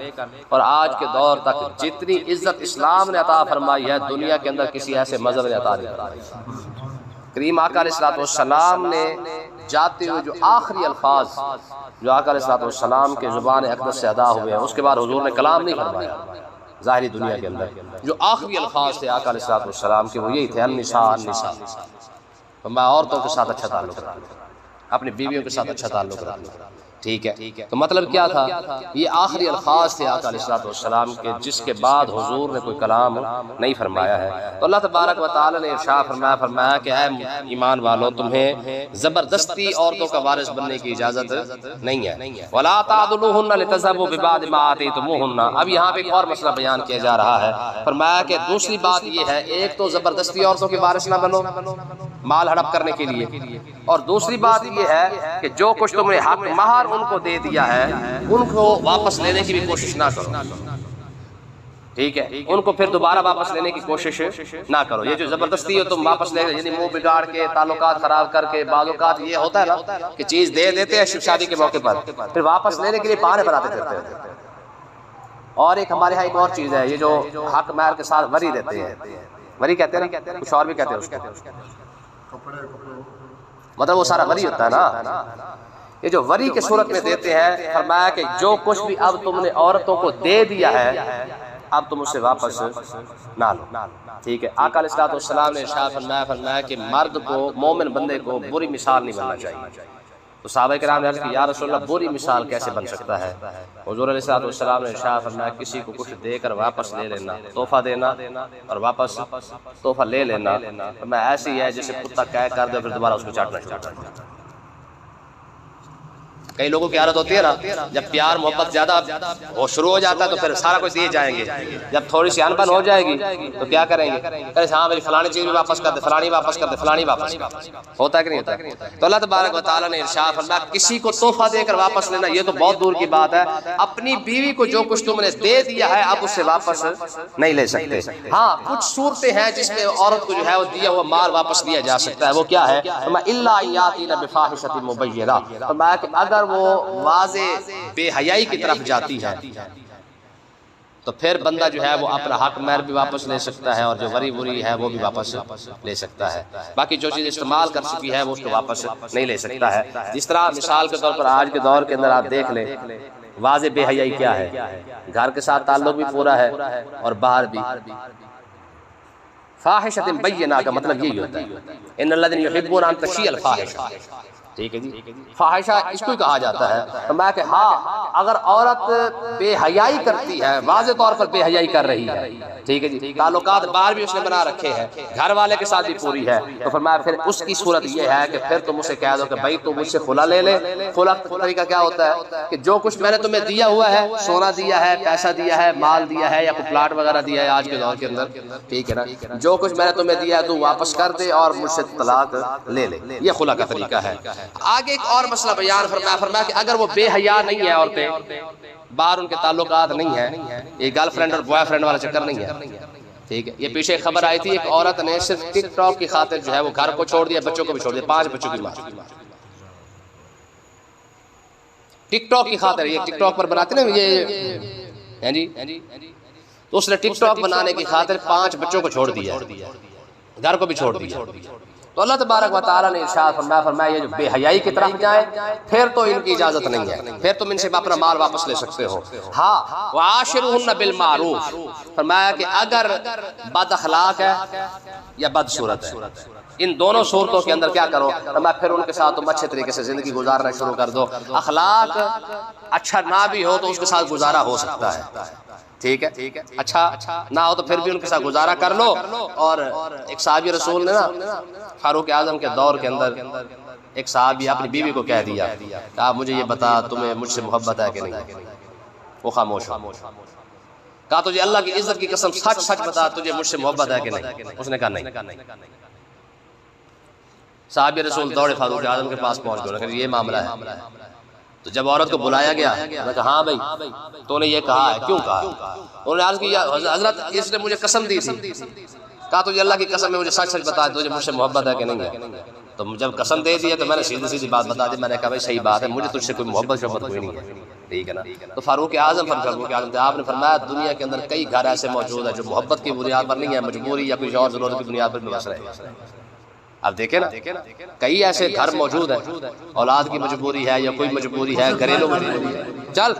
[SPEAKER 2] اور آج کے دور تک جتنی عزت اسلام نے عطا فرمائی ہے دنیا کے اندر کسی ایسے مذہب نے عطا نہیں فرمائی۔ کریم آقا علیہ السلام نے جاتے ہوئے جو آخری الفاظ جو آقا علیہ السلام کے زبان اقدس سے ادا ہوئے ہیں، اس کے بعد حضور نے کلام نہیں فرمایا ظاہری دنیا کے اندر۔ جو آخری الفاظ تھے آقا علیہ السلام کے وہ یہی تھے، النساء النساء، میں عورتوں کے ساتھ اچھا تعلق رکھوں، اپنی بیویوں کے ساتھ اچھا تعلق رکھنا، ٹھیک ہے۔ تو مطلب کیا تھا، یہ آخری الفاظ تھے آقا علیہ السلام کے جس کے بعد حضور نے کوئی کلام نہیں فرمایا ہے۔ تو اللہ تبارک و تعالیٰ نے ارشاد فرمایا کہ اے ایمان والو، تمہیں زبردستی عورتوں کا وارث بننے کی اجازت نہیں ہے۔ وَلَا تَعْضُلُوهُنَّ لِتَذْهَبُوا بِبَعْضِ مَا آتَيْتُمُوهُنَّ، اب یہاں پہ ایک اور مسئلہ بیان کیا جا رہا ہے۔ فرمایا کہ دوسری بات یہ ہے، ایک تو زبردستی عورتوں کے وارث نہ بنو مال ہڑپ کرنے کے لیے، اور دوسری بات یہ ہے کہ جو کچھ تم نے حق مہر ان کو دے دیا ہے ان کو واپس لینے کی بھی کوشش نہ کرو، ٹھیک ہے، ان کو پھر دوبارہ واپس لینے کی کوشش نہ کرو۔ یہ جو زبردستی ہے تم واپس لے، یعنی منہ بگاڑ کے تعلقات خراب کر کے، بعض اوقات یہ ہوتا ہے نا کہ چیز دے دیتے ہیں شادی کے موقع پر، پھر واپس لینے کے لیے بہانے بناتے پھرتے ہیں۔ اور ایک ہمارے یہاں ایک اور چیز ہے، یہ جو حق مہر کے ساتھ وری دیتے ہیں، وری کہتے ہیں نا، کچھ اور بھی کہتے ہیں اس کو، مطلب وہ سارا وری ہوتا ہے نا، یہ جو وری کے صورت میں دیتے ہیں، فرمایا کہ جو کچھ بھی اب تم نے عورتوں کو دے دیا ہے اب تم اسے واپس نہ لو، ٹھیک ہے۔ آقا علیہ السلام نے ارشاد فرمایا کہ مرد کو، مومن بندے کو بری مثال نہیں بننا چاہیے۔ تو صحابہ کرام نے عرض کی یا رسول اللہ بری مثال کیسے بن سکتا ہے؟ حضور علیہ السلام نے ارشاد فرمایا کسی کو کچھ دے کر واپس لے لینا، تحفہ دینا اور واپس تحفہ لے لینا، میں ایسی ہے جیسے کتا قے کر دے پھر دوبارہ اس کو چاٹنا شروع کر دے۔ کئی لوگوں کی عادت ہوتی ہے نا، جب پیار محبت زیادہ وہ شروع ہو جاتا ہے تو پھر سارا کچھ دیے جائیں گے، جب تھوڑی سی انبن ہو جائے گی تو کیا کریں گے، کہتے ہاں بھائی فلانی چیز بھی واپس کر دے، فلانی واپس کر دے، فلانی واپس کر دے، ہوتا ہے کہ نہیں ہوتا؟ تو اللہ تبارک و تعالیٰ نے ارشاد فرمایا کسی کو تحفہ دے کر واپس لینا یہ تو بہت دور کی بات ہے، اپنی بیوی کو جو کچھ تم نے دے دیا ہے اب اسے واپس نہیں لے سکتے۔ ہاں کچھ صورتیں ہیں جس میں عورت کو جو ہے وہ دیا ہوا مال واپس لیا جا سکتا ہے، وہ کیا ہے، الا ان یاتین بفاحشۃ مبینہ، فرمایا کہ اگر وہ بے حیائی کی طرف جاتی ہے تو پھر بندہ جو ہے وہ اپنا حق مہر بھی واپس لے سکتا ہے اور جو وری وری ہے وہ بھی واپس لے سکتا ہے، باقی جو چیز استعمال کر چکی ہے وہ اس کو واپس نہیں لے سکتا ہے۔ جس طرح مثال کے طور پر آج کے دور کے اندر آپ دیکھ لیں واضح بے حیائی کیا ہے، گھر کے ساتھ تعلق بھی پورا ہے اور باہر بھی۔ فاحشۃ بینہ کا مطلب یہی ہوتا ہے، ان الذین یحبون ان تشیع الفاحشہ، ٹھیک ہے جی، فاحشہ اس کو ہی کہا جاتا ہے۔ میں کہ ہاں اگر عورت بے حیائی کرتی ہے، واضح طور پر بے حیائی کر رہی ہے، ٹھیک ہے جی، تعلقات باہر بھی اس نے بنا رکھے ہیں، گھر والے کے ساتھ بھی پوری ہے، تو فرمایا پھر اس کی صورت یہ ہے کہ پھر تم اسے کہہ دو کہ بھائی تو مجھ سے خلا لے لے۔ خلا کا طریقہ کیا ہوتا ہے کہ جو کچھ میں نے تمہیں دیا ہوا ہے، سونا دیا ہے، پیسہ دیا ہے، مال دیا ہے، یا کوئی پلاٹ وغیرہ دیا ہے آج کے دور کے اندر، ٹھیک ہے نا، جو کچھ میں نے تمہیں دیا ہے تو واپس کر دے اور مجھ سے طلاق لے لے، یہ خلا کا طریقہ ہے۔ آگے ایک اور مسئلہ بیان فرمایا کہ اگر وہ بے حیا نہیں ہے، عورتیں باہر ان کے تعلقات نہیں ہیں، یہ گرل فرینڈ اور بوائے فرینڈ والا چکر نہیں ہے، ٹھیک ہے۔ یہ پیچھے خبر آئی تھی ایک عورت نے صرف ٹک ٹاک کی خاطر جو ہے وہ گھر کو چھوڑ دیا، بچوں کو بھی چھوڑ دیا، 5 بچوں کی ماں، ٹک ٹاک کی خاطر۔ یہ ٹک ٹاک پر بناتے نا یہ جی، تو اس نے ٹک ٹاک بنانے کی خاطر 5 بچوں کو چھوڑ دیا، گھر کو بھی چھوڑ دیا۔ تو اللہ تبارک و تعالیٰ نے ارشاد فرمایا یہ جو بے حیائی کی طرف جائیں پھر تو ان کی اجازت نہیں ہے، پھر تم ان سے اپنا مال واپس لے سکتے ہو۔ ہاں وعاشرہن بالمعروف، فرمایا کہ اگر بد اخلاق ہے یا بد صورت ہے، ان دونوں صورتوں کے اندر کیا کرو، فرمایا پھر ان کے ساتھ تم اچھے طریقے سے زندگی گزارنا شروع کر دو۔ اخلاق اچھا نہ بھی ہو تو اس کے ساتھ گزارا ہو سکتا ہے، ٹھیک ہے، اچھا نہ ہو تو پھر بھی ان کے ساتھ گزارا کر لو۔ اور ایک صحابی رسول نے نا فاروق اعظم کے دور کے اندر ایک صحابی اپنی بیوی کو کہہ دیا کہ آپ مجھے یہ بتا تمہیں مجھ سے محبت ہے کہ نہیں، وہ خاموش ہو۔ کہا تجھے اللہ کی عزت کی قسم سچ سچ بتا تجھے مجھ سے محبت ہے کہ نہیں، اس نے کہا نہیں۔ صحابی رسول دوڑے فاروق اعظم کے پاس پہنچ گئے، کہ یہ معاملہ ہے۔ تو جب عورت کو بلایا گیا، میں کہا ہاں بھائی تو نے یہ کہا ہے، کیوں کہا؟ انہوں نے عرض کیا حضرت اس نے مجھے قسم دی تھی، کہا تجھے اللہ کی قسم ہے مجھے سچ سچ بتا تجھے مجھ سے محبت ہے کہ نہیں ہے۔ تو جب قسم دے دی ہے تو میں نے سیدھی سیدھی بات بتا دی، میں نے کہا بھائی صحیح بات ہے، مجھے تجھ سے کوئی محبت شبت کوئی نہیں ہے، ٹھیک ہے نا۔ تو فاروق اعظم تھے، آپ نے فرمایا دنیا کے اندر کئی گھر ایسے موجود ہیں جو محبت کی بنیاد پر نہیں ہے، مجبوری یا کوئی اور ضرورت کی بنیاد پر بھی بس رہے۔ اب دیکھیں نا کئی ایسے گھر موجود ہیں، اولاد کی مجبوری ہے یا کوئی مجبوری ہے، گھریلو مجبوری ہے، چل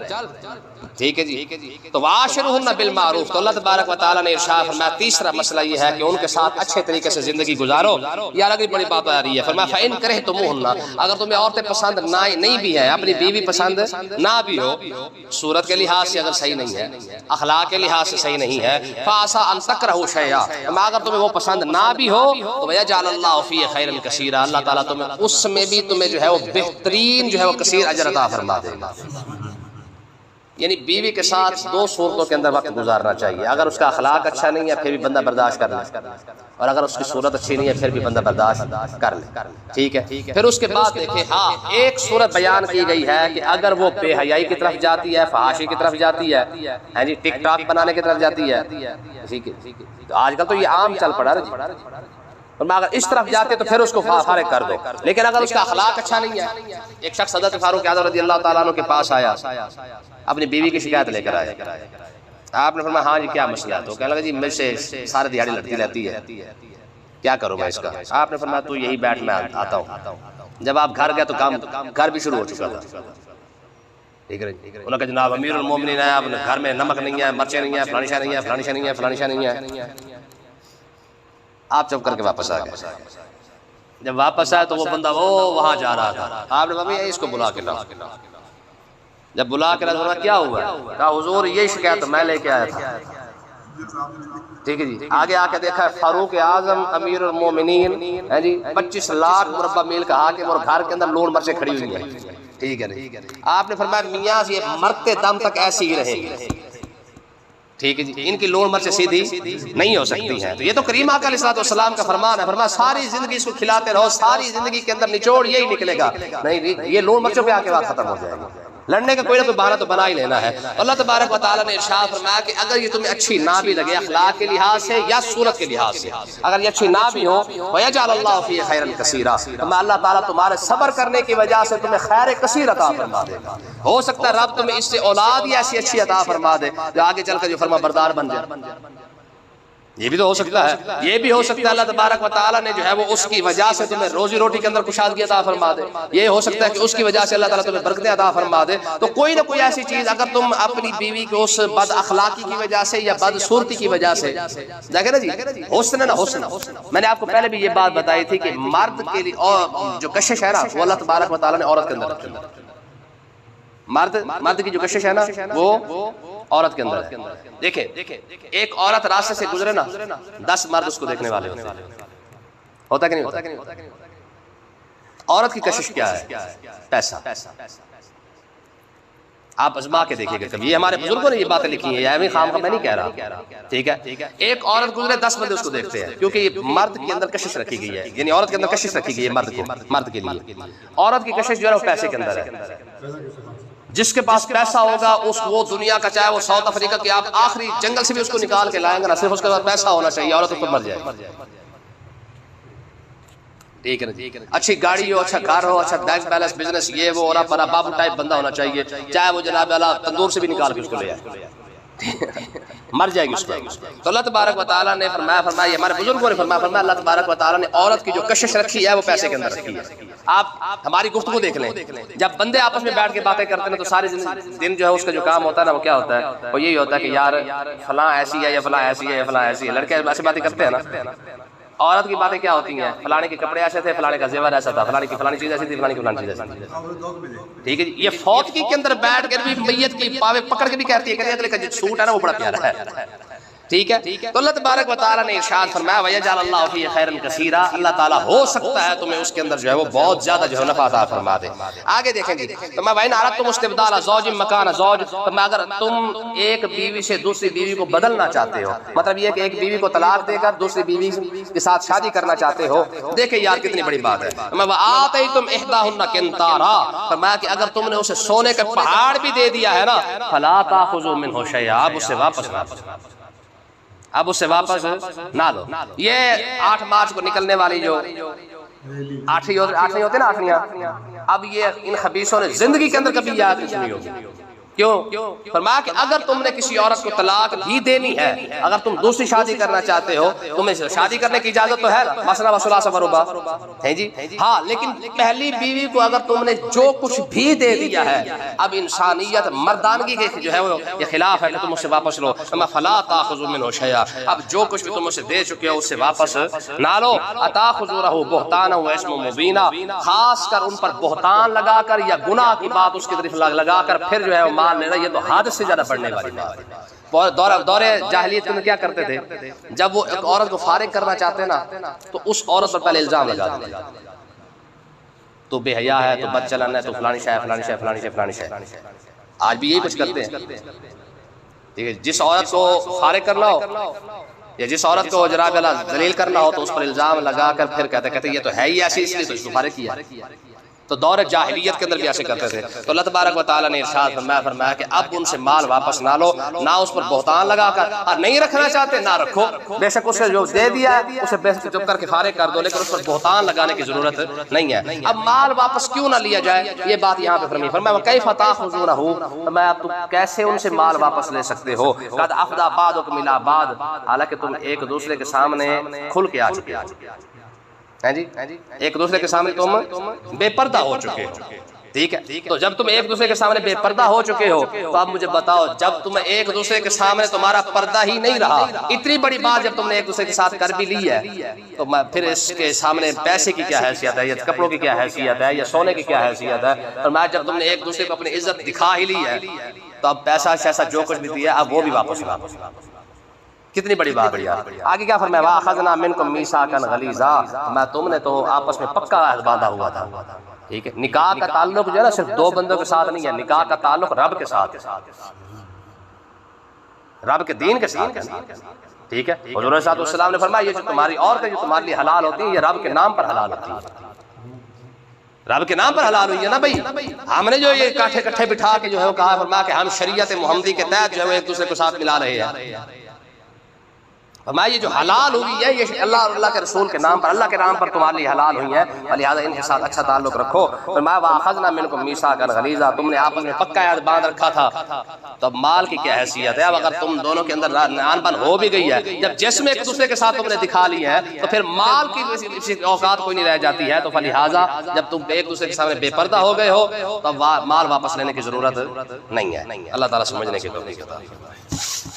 [SPEAKER 2] ٹھیک ہے جی۔ تو وعاشرہن بالمعروف، تو اللہ تبارک و تعالیٰ نے ارشاد فرمایا تیسرا مسئلہ یہ ہے کہ ان کے ساتھ اچھے طریقے سے زندگی گزارو۔ یہ الگ ہی بڑی بات آ رہی ہے، فرمایا فَإِن كَرِهْتُمُوهُنَّ، اگر تمہیں عورتیں پسند نہیں بھی ہیں، اپنی بیوی پسند نہ بھی ہو، صورت کے لحاظ سے اگر صحیح نہیں ہے، اخلاق کے لحاظ سے صحیح نہیں ہے، فَعَسَىٰ أَن تَكْرَهُوا شَيْئًا، اگر تمہیں وہ پسند نہ بھی ہو تو وَيَجْعَلَ اللَّهُ فِيهِ خَيْرًا كَثِيرًا، اللہ تعالیٰ تمہیں اس میں بھی تمہیں جو ہے وہ بہترین جو ہے وہ کثیر اجر عطا فرما دے گا۔ یعنی بیوی کے ساتھ 2 صورتوں کے اندر وقت گزارنا چاہیے، اگر اس کا اخلاق اچھا نہیں ہے پھر بھی بندہ برداشت کر لے، اور اگر اس کی صورت اچھی نہیں ہے پھر بھی بندہ برداشت کر لے، ٹھیک ہے۔ پھر اس کے بعد دیکھیں ہاں ایک صورت بیان کی گئی ہے کہ اگر وہ بے حیائی کی طرف جاتی ہے، فحاشی کی طرف جاتی ہے، ہاں جی، ٹک ٹاک بنانے کی طرف جاتی ہے، ٹھیک ہے، تو آج کل تو یہ عام چل پڑا ہے، اور اگر اس طرف جاتے تو پھر اس کو فارغ کر دو۔ لیکن اگر اس کا اخلاق اچھا نہیں ہے، ایک شخص حضرت فاروق اعظم رضی اللہ تعالیٰ عنہ کے پاس آیا، اپنی بیوی کی شکایت لے کر آیا، آپ نے فرمایا ہاں جی کیا مسئلہ ہے؟ تو کہنے لگا جی مجھ سے سارے دیہڑی لڑتی رہتی ہے، کیا کروں میں اس کا؟ آپ نے فرمایا تو یہی بیٹھ میں آتا ہوں۔ جب آپ گھر گئے تو کام گھر بھی شروع ہو چکا تھا، ٹھیک ہے۔ انہوں نے کہا جناب امیر المومنین ہے، آپ گھر میں نمک نہیں ہے، مرچیں نہیں ہیں، فلانی شے نہیں ہے، فلانی شے نہیں ہے، فلانی شے نہیں ہے۔ آپ چپ کر کے واپس آ گئے۔ جب واپس آئے تو وہ بندہ وہاں جا رہا تھا، آپ نے فرمایا اس کو بلا کے لاؤ۔ جب بلا کے لاؤ کیا ہوا ہے؟ کہا حضور یہی شکایت میں لے کے آیا تھا، ٹھیک ہے جی۔ آگے آ کے دیکھا فاروق اعظم امیر المومنین ہے جی، 25 لاکھ مربع میل کا حاکم، اور گھر کے اندر لوڑ مرچیں کھڑی ہوئی ہیں، ٹھیک ہے نہیں۔ آپ نے فرمایا میاں یہ مرتے دم تک ایسی ہی رہیں گی، ٹھیک ہے جی، ان کی لوڑ مرچیں سیدھی نہیں ہو سکتی ہیں۔ تو یہ تو کریم آقا علیہ السلام کا فرمان ہے، فرمایا ساری زندگی اس کو کھلاتے رہو، ساری زندگی کے اندر نچوڑ یہی نکلے گا، نہیں یہ لوڑ مرچوں پہ آ کے بات ختم ہو جائے گی، لڑنے کا کوئی نہ کوئی بہانہ تو بنا ہی لینا ہے۔ اللہ تبارک و تعالیٰ نے ارشاد فرمایا کہ اگر یہ تمہیں اچھی نہ بھی لگے اخلاق کے لحاظ سے یا صورت کے لحاظ سے، اگر یہ اچھی نہ بھی ہو وَيَجْعَلَ اللَّهُ فِيهِ خَيْرًا كَثِيرًا، تو اللہ تعالیٰ تمہارے صبر کرنے کی وجہ سے تمہیں خیر کثیر عطا فرما دے گا۔ ہو سکتا ہے رب تمہیں اس سے اولاد ہی ایسی اچھی عطا فرما دے جو آگے چل کر جو فرما بردار بن جائے، یہ بھی تو ہو سکتا ہے، یہ بھی ہو سکتا ہے اللہ تبارک و تعالیٰ نے جو ہے وہ اس کی وجہ سے تمہیں روزی روٹی کے اندر کشادگی عطا فرما دے، یہ ہو سکتا ہے کہ اس کی وجہ سے اللہ تعالیٰ تمہیں برکتیں عطا فرما دے. تو کوئی نہ کوئی ایسی چیز اگر تم اپنی بیوی کو اس بد اخلاقی کی وجہ سے یا بد صورتی کی وجہ سے دیکھیں نا جی، حسن نہ حسن. میں نے آپ کو پہلے بھی یہ بات بتائی تھی کہ مرد کے لیے اور جو کشش ہے نا وہ اللہ تبارک و تعالیٰ نے عورت کے اندر رکھی. مرد کی جو کشش ہے نا وہ عورت کے اندر ہے. دیکھیں ایک عورت راستے سے گزرے نا 10 مرد اس کو دیکھنے والے ہوتے ہیں، ہوتا کہ نہیں ہوتا؟ عورت کی کشش کیا ہے؟ پیسہ. آپ ازما کے دیکھیے گا کبھی، یہ ہمارے بزرگوں نے یہ باتیں لکھی ہیں، یہ خام کا میں نہیں کہہ رہا، ٹھیک ہے. ایک عورت گزرے 10 بندے اس کو دیکھتے ہیں، کیونکہ یہ مرد کے اندر کشش رکھی گئی ہے، یعنی عورت کے اندر کشش رکھی گئی ہے مرد کے لیے. عورت کی کشش جو ہے وہ پیسے کے اندر ہے. جس کے پاس پیسہ ہوگا وہ دنیا کا چاہے وہ ساؤتھ افریقہ کے آپ آخری جنگل سے بھی اس کو نکال کے لائیں گے نا، صرف اس کے پاس پیسہ ہونا چاہیے، عورت اس پر مر جائے. ٹھیک ہے، اچھی گاڑی ہو، اچھا کار ہو، اچھا بینک بیلنس بزنس یہ وہ اور پرا بابو ٹائپ بندہ ہونا چاہیے، چاہے وہ جناب اللہ تندور سے بھی نکال کے اس کو لے آئے، مر جائے گی اس پر. تو اللہ تبارک و تعالیٰ نے فرمایا یہ ہمارے بزرگوں نے فرمایا اللہ تبارک و تعالیٰ نے عورت کی جو کشش رکھی ہے وہ پیسے کے اندر رکھی ہے. آپ ہماری گفتگو دیکھ لیں، جب بندے آپس میں بیٹھ کے باتیں کرتے ہیں تو سارے دن جو ہے اس کا جو کام ہوتا ہے نا وہ کیا ہوتا ہے؟ وہ یہی ہوتا ہے کہ یار فلاں ایسی ہے یا فلاں ایسی ہے یا فلاں ایسی ہے. لڑکے ایسی باتیں کرتے ہیں نا. عورت کی باتیں کیا ہوتی ہیں؟ فلانے کے کپڑے ایسے تھے، فلانے کا زیور ایسا تھا، فلانے کی فلانی چیز ایسی تھی، فلانے کی فلانی چیز ایسی تھی. ٹھیک ہے جی، یہ فوتگی کے اندر بیٹھ کے بھی میت کی پاوے پکڑ کے بھی کہتی ہے کہ اگلے کا جو سوٹ ہے نا وہ بڑا پیارا ہے. ٹھیک ہے، تو اللہ تبارک و تعالیٰ نے ارشاد فرمایا وَيَجْعَلَ اللَّهُ فِيهِ خَيْرًا كَثِيرًا، اللہ تعالیٰ ہو سکتا ہے تمہیں اس کے اندر جو ہے وہ بہت زیادہ جو ہے نفع عطا فرما دے. آگے دیکھیں جی، تو میں وَإِنْ أَرَدْتُمُ اسْتِبْدَالَ زَوْجٍ مَكَانَ زَوْجٍ، تو میں اگر تم ایک بیوی سے دوسری بیوی کو بدلنا چاہتے ہو، مطلب یہ کہ ایک بیوی کو طلاق دے کر دوسری بیوی کے ساتھ شادی کرنا چاہتے ہو، دیکھیں یار کتنی بڑی بات ہے. میں وَآتَيْتُمْ إِحْدَاهُنَّ قِنْطَارًا، فرمایا کہ اگر تم نے اسے سونے کا پہاڑ بھی دے دیا ہے نا فَلَا تَأْخُذُوا مِنْهُ شَيْئًا، اب اسے واپس نہ لو. یہ 8 مارچ کو نکلنے والی جو آٹھویں ہوتے نا آٹھویاں، اب یہ ان خبیثوں نے زندگی کے اندر کبھی یاد نہیں سنی ہوگی. کیوں؟ فرمایا کہ اگر تم نے کسی عورت کو طلاق بھی دینی ہے، اگر تم دوسری شادی کرنا چاہتے ہو، تمہیں شادی کرنے کی اجازت تو ہے، مثلا وصلا سفربا ہے جی ہاں، لیکن پہلی بیوی کو اگر تم نے جو کچھ بھی دے دیا ہے، اب انسانیت مردانگی کے جو ہے وہ یہ خلاف ہے کہ تم اسے واپس لو. فلا تاخذوا منه شيئا، اب جو کچھ بھی تم اسے دے چکے ہو اس سے واپس نہ لو. اتاخذونه بهتانا واسم مبینا، خاص کر ان پر بہتان لگا کر یا گناہ کی بات اس کی طرف لگا کر پھر جو ہے لینا، یہ تو حد سے زیادہ بڑھنے والی بات ہے. دور جاہلیت میں کیا کرتے تھے؟ جب وہ ایک عورت کو فارغ کرنا چاہتے نا تو اس عورت پر پہلے الزام لگا دیتے، تو بے حیا ہے، تو بد چلن ہے، تو فلانی شے فلانی شے فلانی شے فلانی شے. آج بھی یہی کچھ کرتے ہیں. ٹھیک ہے، جس عورت کو فارغ کرنا ہو یا جس عورت کو جناب اللہ ذلیل کرنا ہو تو اس پر الزام لگا کر پھر کہتے یہ تو ہے ہی ایسی اس لیے تو اس کو فارغ کیا. تو دور جاہلیت کے اندر بھی ایسے کرتے تھے. تو اللہ تبارک و تعالیٰ نے ارشاد فرمایا کہ اب ان سے مال واپس نہ لو، نہ اس پر بہتان لگا کر، اور نہیں رکھنا چاہتے نہ رکھو. بے شک اسے جو دے دیا ہے اسے بے شک چپ کر کے فارغ کر دو، لیکن اس پر بہتان لگانے کی ضرورت نہیں ہے. اب مال واپس کیوں نہ لیا جائے، یہ بات یہاں پہ فرمایا کیف تاخذونہ، فرمایا تم کیسے ان سے مال واپس لے سکتے ہو. قد افضى بعضكم الى بعض، حالانکہ تم ایک دوسرے کے سامنے کھل کے آ چکے ہیں جی، ایک دوسرے کے سامنے تم بے پردہ ہو چکے ہو. ٹھیک ہے، تو جب تم ایک دوسرے کے سامنے بے پردہ ہو چکے ہو تو اب مجھے بتاؤ جب تم ایک دوسرے کے سامنے تمہارا پردہ ہی نہیں رہا، اتنی بڑی بات جب تم نے ایک دوسرے کے ساتھ کر بھی لی ہے تو پھر اس کے سامنے پیسے کی کیا حیثیت ہے، یا کپڑوں کی کیا حیثیت ہے، یا سونے کی کیا حیثیت ہے. اور میں جب تم نے ایک دوسرے کو اپنی عزت دکھا ہی لی ہے تو اب پیسہ شیسا جو کچھ بھی دیا اب وہ بھی واپس لا. کتنی بڑی بات ہے. آگے کیا فرمایا وَأَخَذْنَا مِنْكُمْ مِيثَاقًا غَلِيظًا، میں تم نے تو آپس میں پکا عہد باندھا ہوا تھا. ٹھیک ہے، نکاح کا تعلق جو ہے نا صرف 2 بندوں کے ساتھ نہیں ہے، نکاح کا تعلق رب کے ساتھ، رب کے دین کے ساتھ. ٹھیک ہے، حضور صلی اللہ علیہ وسلم نے فرمایا یہ جو تمہاری عورتیں جو تمہارے لیے حلال ہوتی ہیں یہ رب کے نام پر حلال ہوتی ہیں، رب کے نام پر حلال ہوئی ہے نا بھائی. ہم نے جو یہ کٹھے بٹھا کے جو ہے وہ کہا فرمایا کہ ہم شریعت محمدی کے تحت جو ہے وہ ایک دوسرے کو ساتھ ملا رہے ہیں. فرمایا یہ جو حلال ہوئی ہے یہ اللہ اور اللہ کے رسول کے نام پر، اللہ کے نام پر تمہارے لیے حلال ہوئی ہیں، لہٰذا ان کے ساتھ اچھا تعلق رکھو۔ فرمایا وَأَخَذْنَا مِنْكُم مِيثَاقًا غَلِيظًا، تم نے آپس میں پکا عہد باندھ رکھا تھا۔ تو اب مال کی کیا حیثیت ہے؟ اب اگر تم دونوں کے اندر آن بن ہو بھی گئی ہے، جب جسم ایک دوسرے کے ساتھ تم نے دکھا لی ہے تو پھر مال کی اوقات کوئی نہیں رہ جاتی ہے، تو فلہٰذا جب تم ایک دوسرے کے سامنے بے پردہ ہو گئے ہو تو مال واپس لینے کی ضرورت نہیں ہے۔ اللہ تعالیٰ سمجھنے کی توفیق عطا فرمائے۔